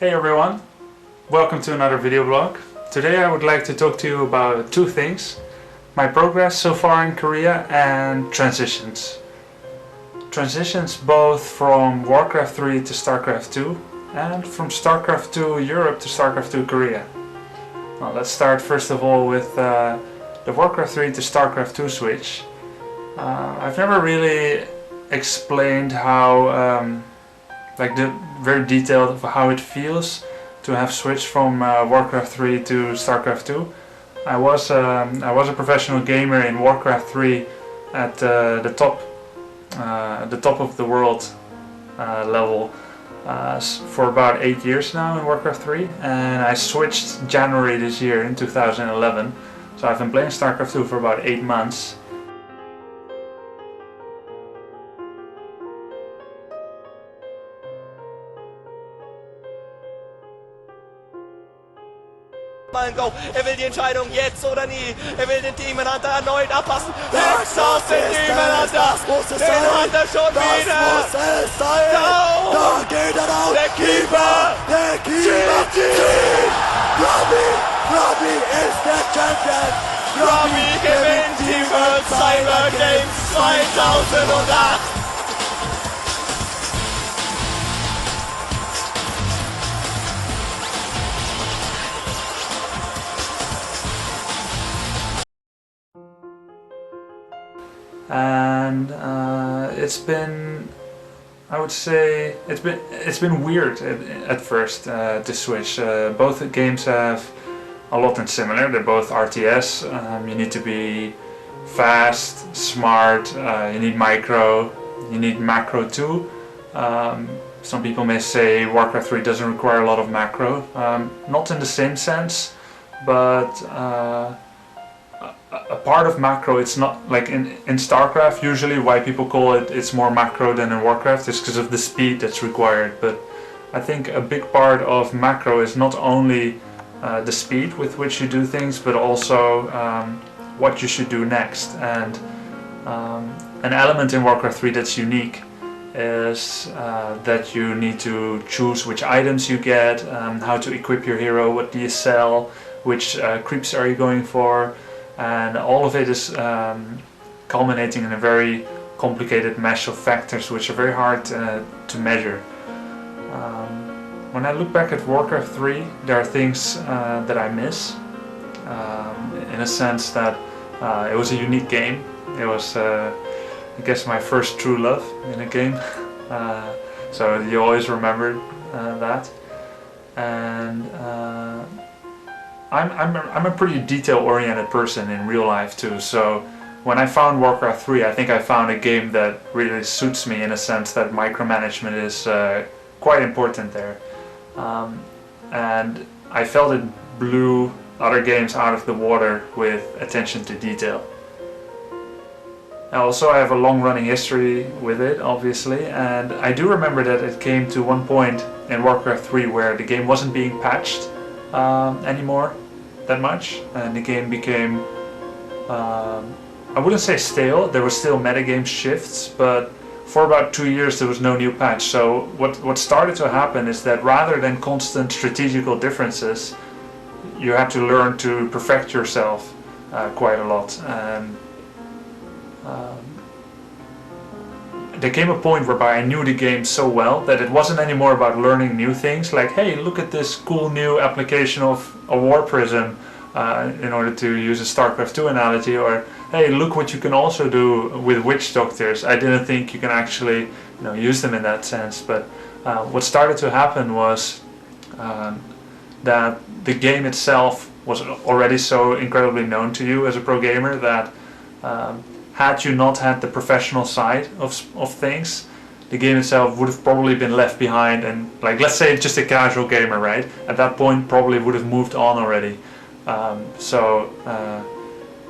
Hey everyone, welcome to another video blog. Today I would like to talk to you about two things: my progress so far in Korea and transitions. Transitions both from Warcraft 3 to Starcraft II and from Starcraft II Europe to Starcraft II Korea. Well, let's start first of all with the Warcraft 3 to Starcraft II switch. I've never really explained how very detailed of how it feels to have switched from Warcraft 3 to Starcraft 2. I was a professional gamer in Warcraft 3 at the top of the world level for about 8 years now in Warcraft 3, and I switched January this year in 2011. So I've been playing Starcraft 2 for about 8 months. Go. Will die Entscheidung jetzt oder nie. Will den Demon Hunter erneut abpassen. Hexos den Demon Hunter. Den Hunter schon wieder. Muss es sein. Da geht raus. Der Keeper. Der Keeper. Grubby ist der Champion. Grubby gewinnt die World Cyber Games 2008. And it's been, I would say, it's been weird at first to switch. Both games have a lot in similar. They're both RTS. You need to be fast, smart. You need micro. You need macro too. Some people may say Warcraft 3 doesn't require a lot of macro. Not in the same sense, but a part of macro, it's not like in Starcraft. Usually why people call it's more macro than in Warcraft is because of the speed that's required, but I think a big part of macro is not only the speed with which you do things, but also what you should do next. And an element in Warcraft 3 that's unique is that you need to choose which items you get, how to equip your hero, what do you sell, which creeps are you going for. And all of it is culminating in a very complicated mesh of factors which are very hard to measure. When I look back at Warcraft 3, there are things that I miss, in a sense that it was a unique game. It was, I guess, my first true love in a game, so you always remember that. And I'm a pretty detail-oriented person in real life too, so when I found Warcraft 3, I think I found a game that really suits me in a sense that micromanagement is quite important there. And I felt it blew other games out of the water with attention to detail. Also, I have a long-running history with it, obviously, and I do remember that it came to one point in Warcraft 3 where the game wasn't being patched anymore that much, and the game became, I wouldn't say stale. There were still metagame shifts, but for about 2 years there was no new patch. So what started to happen is that rather than constant strategical differences, you had to learn to perfect yourself quite a lot. And there came a point whereby I knew the game so well that it wasn't anymore about learning new things, like, hey, look at this cool new application of a war prism, in order to use a Starcraft II analogy, or hey, look what you can also do with witch doctors. I didn't think you can actually, use them in that sense. But what started to happen was that the game itself was already so incredibly known to you as a pro gamer that had you not had the professional side of things, the game itself would have probably been left behind, and like, let's say just a casual gamer, right? At that point probably would have moved on already.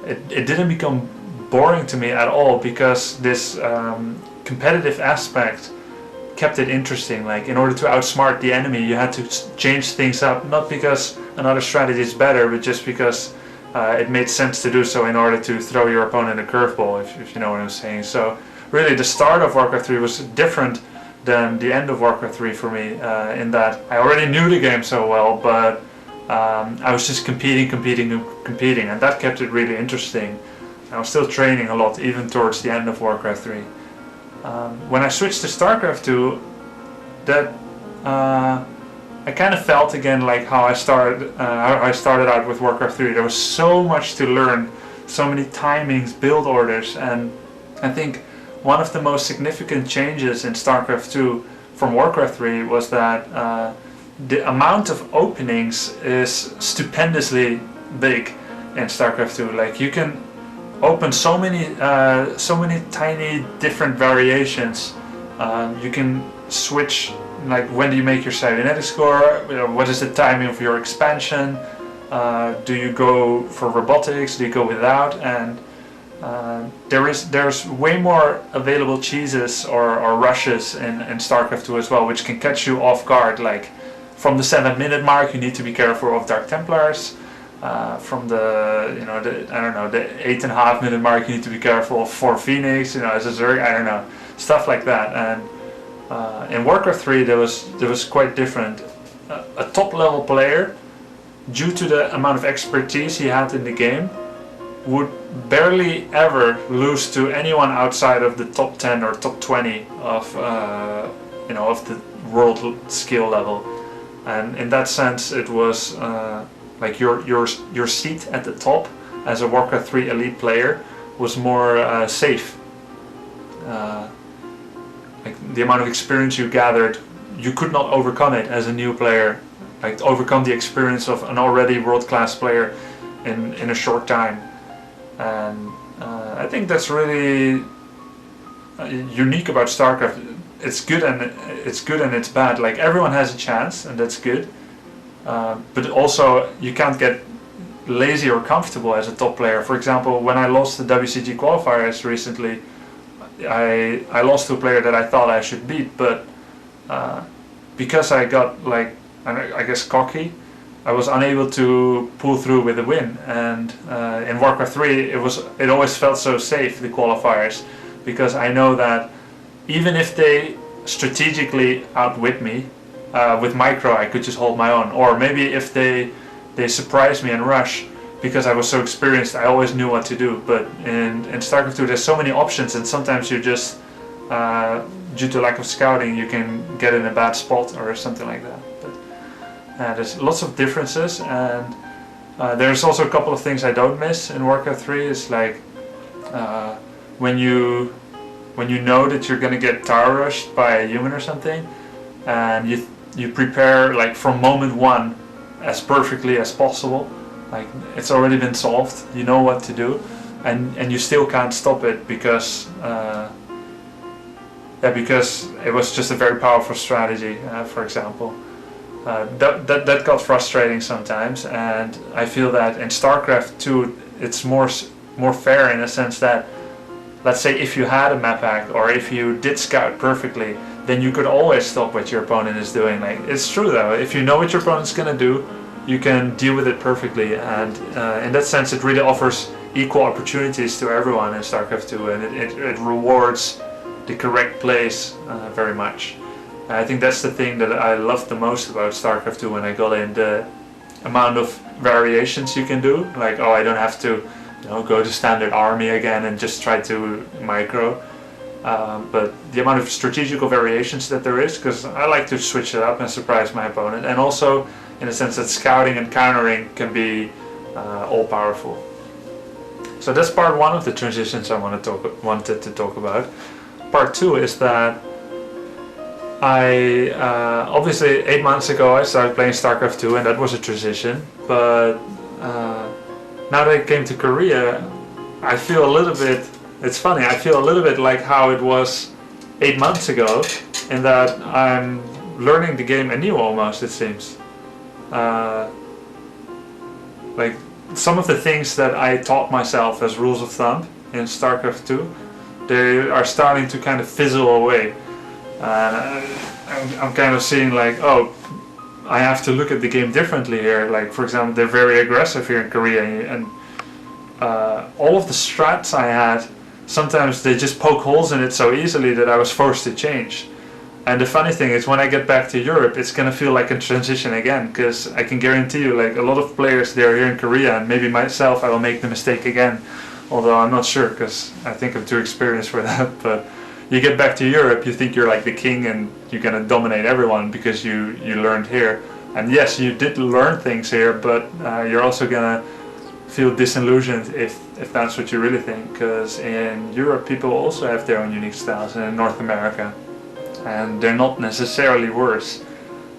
It didn't become boring to me at all, because this competitive aspect kept it interesting. Like, in order to outsmart the enemy, you had to change things up, not because another strategy is better, but just because it made sense to do so in order to throw your opponent a curveball, if you know what I'm saying. So really the start of Warcraft 3 was different than the end of Warcraft 3 for me, in that I already knew the game so well, but I was just competing, and that kept it really interesting. I was still training a lot, even towards the end of Warcraft 3. When I switched to Starcraft II, that I kind of felt again like how I started out with Warcraft 3. There was so much to learn, so many timings, build orders, and I think one of the most significant changes in Starcraft II from Warcraft 3 was that the amount of openings is stupendously big in Starcraft II. Like, you can open so many tiny different variations. You can switch, like, when do you make your cybernetic score? You know, what is the timing of your expansion? Do you go for robotics? Do you go without? And there's way more available cheeses or rushes in Starcraft 2 as well, which can catch you off guard. Like, from the 7-minute mark, you need to be careful of Dark Templars. From the, you know, the 8.5-minute mark, you need to be careful of 4 Phoenix, you know, as a Zerg, I don't know, stuff like that. And in Warcraft 3, there was quite different. A top-level player, due to the amount of expertise he had in the game, would barely ever lose to anyone outside of the top 10 or top 20 of of the world skill level. And in that sense, it was like your seat at the top as a Warcraft 3 elite player was more safe. Like, the amount of experience you gathered, you could not overcome it as a new player. Like, overcome the experience of an already world-class player in a short time. And I think that's really unique about StarCraft. It's good and it's bad. Like, everyone has a chance, and that's good. But also, you can't get lazy or comfortable as a top player. For example, when I lost the WCG qualifiers recently, I lost to a player that I thought I should beat, but because I got, like, I guess, cocky, I was unable to pull through with a win. And in Warcraft 3, it always felt so safe, the qualifiers, because I know that even if they strategically outwit me, with micro I could just hold my own. Or maybe if they surprise me and rush, because I was so experienced, I always knew what to do. But in StarCraft 2, there's so many options, and sometimes you just, due to lack of scouting, you can get in a bad spot or something like that. But there's lots of differences, and there's also a couple of things I don't miss in Warcraft 3. It's like when you know that you're gonna get tower rushed by a human or something, and you prepare, like, from moment one as perfectly as possible. Like, it's already been solved, you know what to do, and you still can't stop it because because it was just a very powerful strategy, for example. That got frustrating sometimes, and I feel that in StarCraft 2 it's more fair, in a sense that, let's say, if you had a map hack or if you did scout perfectly, then you could always stop what your opponent is doing. Like, it's true though, if you know what your opponent's gonna do, you can deal with it perfectly, and in that sense it really offers equal opportunities to everyone in StarCraft 2, and it rewards the correct plays very much. And I think that's the thing that I love the most about StarCraft 2 when I got in, the amount of variations you can do. Like, oh, I don't have to, you know, go to standard army again and just try to micro. But the amount of strategical variations that there is, because I like to switch it up and surprise my opponent, and also in the sense that scouting and countering can be all powerful. So that's part one of the transitions I wanted to talk about. Part two is that I obviously 8 months ago I started playing StarCraft 2, and that was a transition. But now that I came to Korea, I feel a little bit. It's funny. I feel a little bit like how it was 8 months ago, in that I'm learning the game anew almost. It seems. Like, some of the things that I taught myself as rules of thumb in StarCraft 2, they are starting to kind of fizzle away. I'm kind of seeing, like, oh, I have to look at the game differently here. Like, for example, they're very aggressive here in Korea, and all of the strats I had, sometimes they just poke holes in it so easily that I was forced to change. And the funny thing is, when I get back to Europe, it's gonna feel like a transition again, because I can guarantee you, like a lot of players, they're here in Korea, and maybe myself, I will make the mistake again. Although I'm not sure, because I think I'm too experienced for that. But you get back to Europe, you think you're like the king and you're gonna dominate everyone because you learned here. And yes, you did learn things here, but you're also gonna feel disillusioned if that's what you really think, because in Europe people also have their own unique styles, and in North America, and they're not necessarily worse,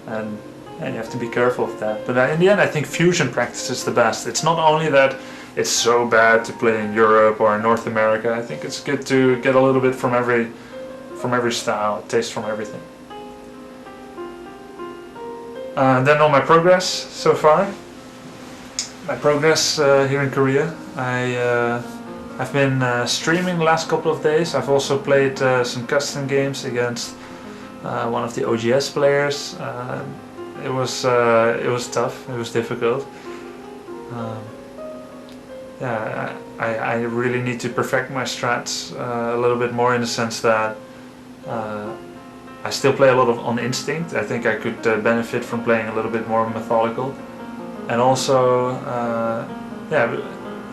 and you have to be careful of that. But in the end, I think fusion practice is the best. It's not only that it's so bad to play in Europe or in North America. I think it's good to get a little bit from every style, taste from everything. Then on my progress so far. My progress here in Korea. I've been streaming the last couple of days. I've also played some custom games against one of the OGS players. It was tough. It was difficult. Yeah, I really need to perfect my strats a little bit more, in the sense that I still play a lot on instinct. I think I could benefit from playing a little bit more methodical. And also, yeah,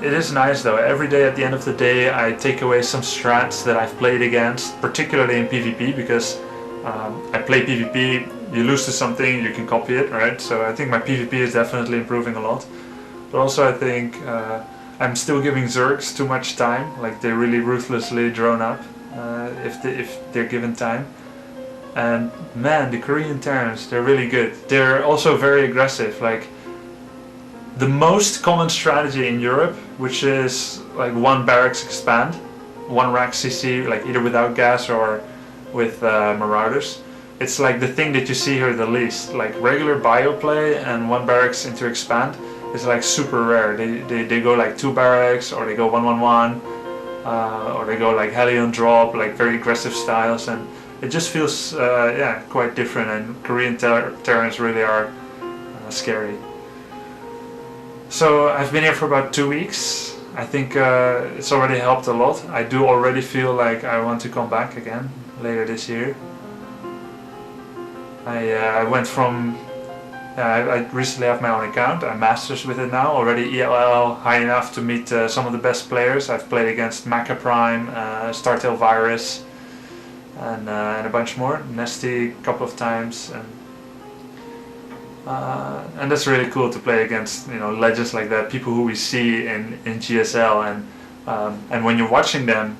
it is nice though. Every day at the end of the day I take away some strats that I've played against, particularly in PvP, because I play PvP, you lose to something, you can copy it, right? So I think my PvP is definitely improving a lot. But also I think I'm still giving Zergs too much time, like they're really ruthlessly drawn up if they're given time. And man, the Korean Terrans, they're really good. They're also very aggressive. Like the most common strategy in Europe, which is like one barracks expand, one rack CC, like either without gas or with marauders. It's like the thing that you see here the least. Like regular bio play and one barracks into expand is like super rare. They go like 2 barracks, or they go 1-1-1, or they go like Hellion drop, like very aggressive styles, and it just feels yeah, quite different. And Korean Terrans really are scary. So I've been here for about 2 weeks. I think it's already helped a lot. I do already feel like I want to come back again later this year. I went from, I recently have my own account. I'm masters with it now, already ELL high enough to meet some of the best players. I've played against Maca Prime, Startail Virus, and a bunch more. Nesty a couple of times, and that's really cool to play against, you know, legends like that, people who we see in GSL, and when you're watching them,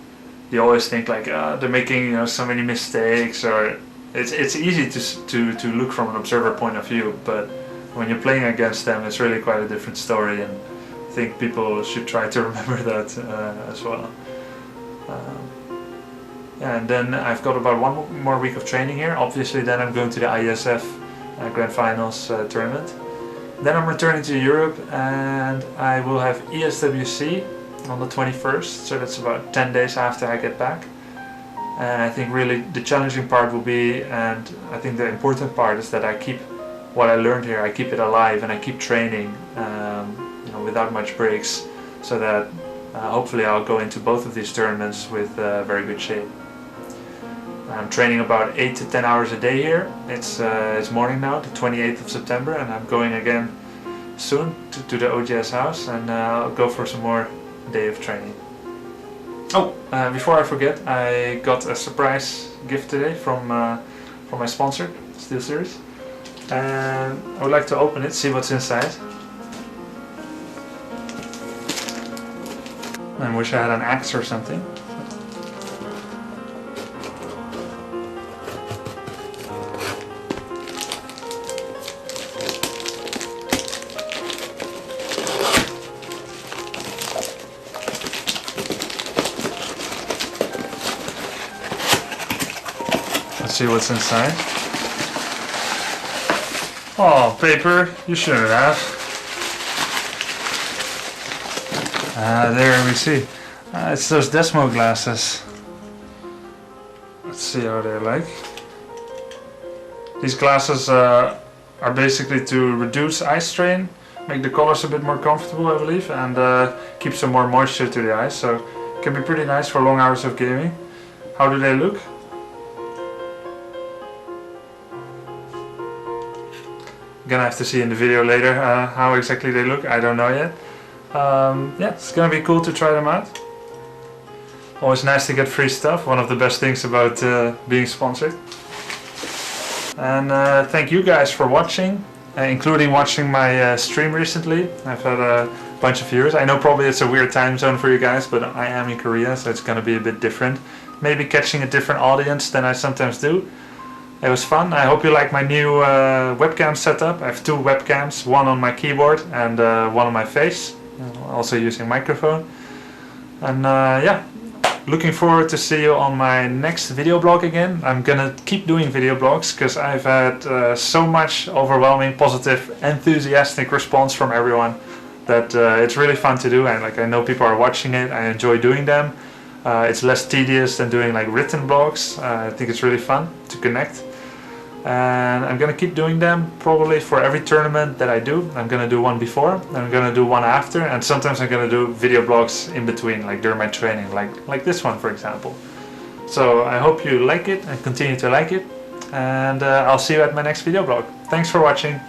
you always think like they're making, you know, so many mistakes, or it's easy to look from an observer point of view, but when you're playing against them, it's really quite a different story, and I think people should try to remember that as well. Yeah, and then I've got about 1 more week of training here. Obviously then I'm going to the ISF Grand Finals tournament. Then I'm returning to Europe, and I will have ESWC on the 21st, so that's about 10 days after I get back. And I think really the challenging part will be, and I think the important part is that I keep what I learned here, I keep it alive, and I keep training you know, without much breaks, so that hopefully I'll go into both of these tournaments with very good shape. I'm training about 8 to 10 hours a day here. It's morning now, the 28th of September, and I'm going again soon to the OGS house, and I'll go for some more day of training. Oh, before I forget, I got a surprise gift today from my sponsor, Steelseries, and I would like to open it, see what's inside. I wish I had an axe or something. Let's see what's inside. Oh, paper, you shouldn't have. There we see. It's those Desmo glasses. Let's see how they're like. These glasses are basically to reduce eye strain, make the colors a bit more comfortable, I believe, and keep some more moisture to the eyes, so it can be pretty nice for long hours of gaming. How do they look? Gonna have to see in the video later how exactly they look. I don't know yet. Yeah, it's gonna be cool to try them out. Always nice to get free stuff. One of the best things about being sponsored. And thank you guys for watching, including watching my stream recently. I've had a bunch of viewers. I know probably it's a weird time zone for you guys, but I am in Korea, so it's gonna be a bit different. Maybe catching a different audience than I sometimes do. It was fun. I hope you like my new webcam setup. I have 2 webcams, one on my keyboard and one on my face. Also using microphone. And yeah, looking forward to see you on my next video blog again. I'm gonna keep doing video blogs because I've had so much overwhelming, positive, enthusiastic response from everyone that it's really fun to do, and like I know people are watching it. I enjoy doing them. It's less tedious than doing like written blogs. I think it's really fun to connect. And I'm gonna keep doing them probably for every tournament that I do. I'm gonna do one before, and I'm gonna do one after, and sometimes I'm gonna do video blogs in between, like during my training, like this one for example. So I hope you like it and continue to like it, and I'll see you at my next video blog. Thanks for watching.